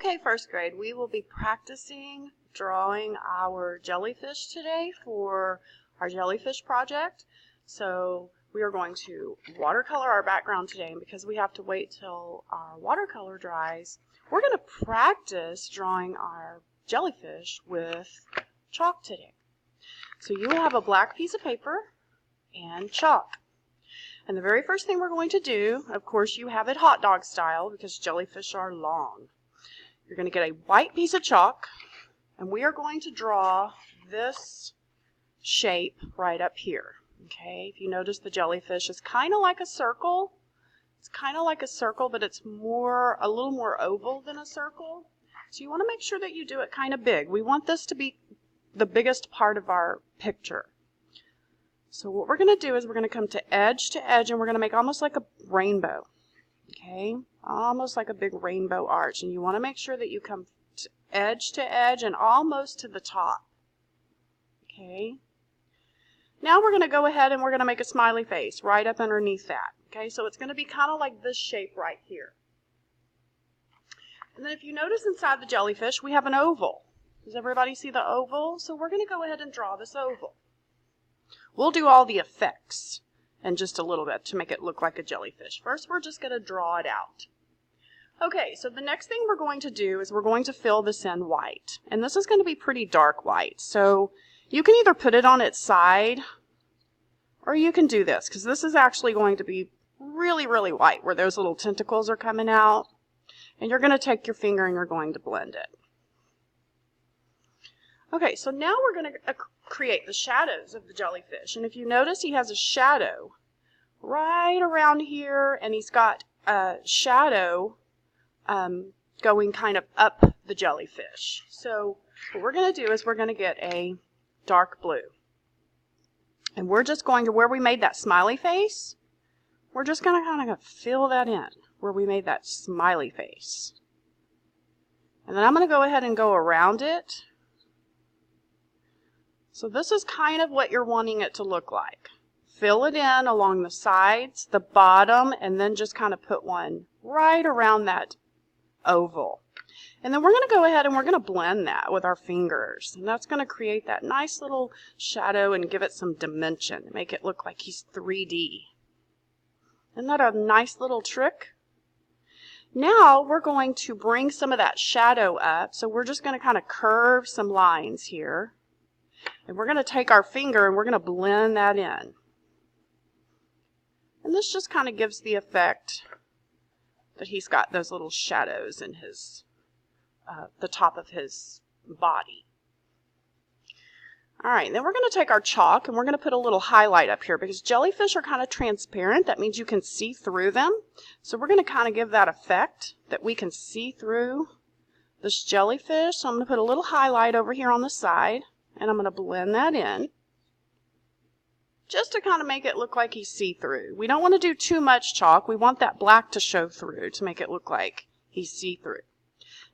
Okay, first grade, we will be practicing drawing our jellyfish today for our jellyfish project. So we are going to watercolor our background today, and because we have to wait till our watercolor dries, we're going to practice drawing our jellyfish with chalk today. So you will have a black piece of paper and chalk. And the very first thing we're going to do, of course you have it hot dog style because jellyfish are long. You're going to get a white piece of chalk, and we are going to draw this shape right up here. Okay, if you notice, the jellyfish is kind of like a circle. It's kind of like a circle, but it's a little more oval than a circle. So you want to make sure that you do it kind of big. We want this to be the biggest part of our picture. So what we're going to do is we're going to come to edge, and we're going to make almost like a rainbow. Okay, almost like a big rainbow arch, and you want to make sure that you come to edge and almost to the top. Okay, now we're going to go ahead and we're going to make a smiley face right up underneath that. Okay, so it's going to be kind of like this shape right here. And then if you notice inside the jellyfish, we have an oval. Does everybody see the oval? So we're going to go ahead and draw this oval. We'll do all the effects in just a little bit to make it look like a jellyfish. First, we're just going to draw it out. Okay, so the next thing we're going to do is we're going to fill this in white. And this is going to be pretty dark white. So you can either put it on its side, or you can do this, because this is actually going to be really, really white, where those little tentacles are coming out. And you're going to take your finger and you're going to blend it. Okay, so now we're going to create the shadows of the jellyfish. And if you notice, he has a shadow right around here, and he's got a shadow going kind of up the jellyfish. So what we're going to do is we're going to get a dark blue. And we're just going to, where we made that smiley face, we're just going to kind of fill that in where we made that smiley face. And then I'm going to go ahead and go around it. So this is kind of what you're wanting it to look like. Fill it in along the sides, the bottom, and then just kind of put one right around that oval. And then we're going to go ahead and we're going to blend that with our fingers. And that's going to create that nice little shadow and give it some dimension. Make it look like he's 3D. Isn't that a nice little trick? Now we're going to bring some of that shadow up. So we're just going to kind of curve some lines here. And we're going to take our finger and we're going to blend that in. And this just kind of gives the effect that he's got those little shadows in his, the top of his body. All right, then we're going to take our chalk and we're going to put a little highlight up here because jellyfish are kind of transparent. That means you can see through them. So we're going to kind of give that effect that we can see through this jellyfish. So I'm going to put a little highlight over here on the side. And I'm going to blend that in just to kind of make it look like he's see-through. We don't want to do too much chalk. We want that black to show through to make it look like he's see-through.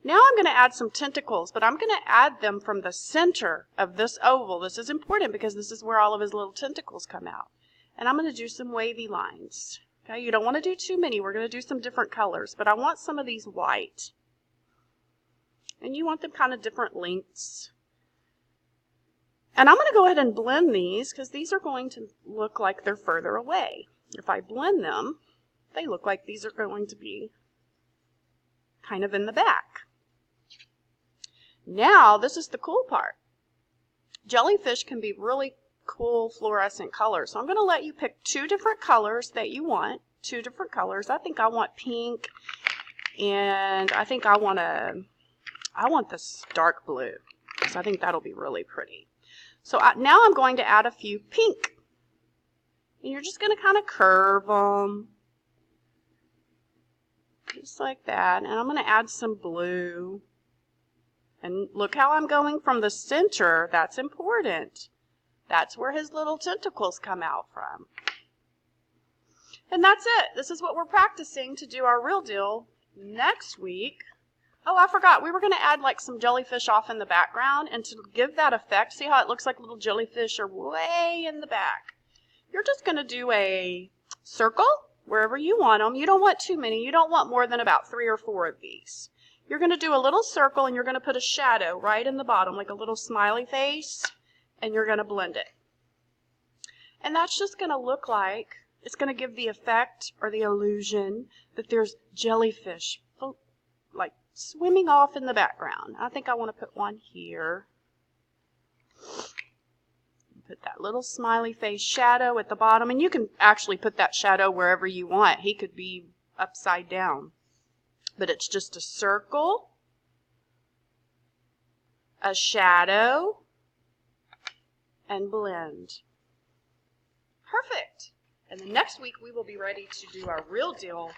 Now I'm going to add some tentacles, but I'm going to add them from the center of this oval. This is important because this is where all of his little tentacles come out. And I'm going to do some wavy lines. Okay, you don't want to do too many. We're going to do some different colors, but I want some of these white. And you want them kind of different lengths. And I'm going to go ahead and blend these because these are going to look like they're further away. If I blend them, they look like these are going to be kind of in the back. Now, this is the cool part. Jellyfish can be really cool fluorescent colors. So I'm going to let you pick two different colors that you want. Two different colors. I think I want pink, and I think I want this dark blue. So I think that'll be really pretty. So now I'm going to add a few pink. And you're just going to kind of curve them. Just like that. And I'm going to add some blue. And look how I'm going from the center. That's important. That's where his little tentacles come out from. And that's it. This is what we're practicing to do our real deal next week. Oh, I forgot. We were going to add like some jellyfish off in the background, and to give that effect, see how it looks like little jellyfish are way in the back. You're just going to do a circle wherever you want them. You don't want too many. You don't want more than about 3 or 4 of these. you're going to do a little circle and you're going to put a shadow right in the bottom, like a little smiley face, and you're going to blend it. And that's just going to look like, it's going to give the effect or the illusion that there's jellyfish like swimming off in the background. I think I want to put one here. Put that little smiley face shadow at the bottom, and you can actually put that shadow wherever you want. He could be upside down. But it's just a circle, a shadow, and blend. Perfect. And then next week we will be ready to do our real deal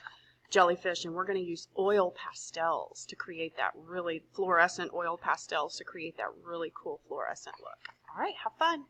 jellyfish, and we're going to use oil pastels to create that really fluorescent oil pastels to create that really cool fluorescent look. All right, have fun.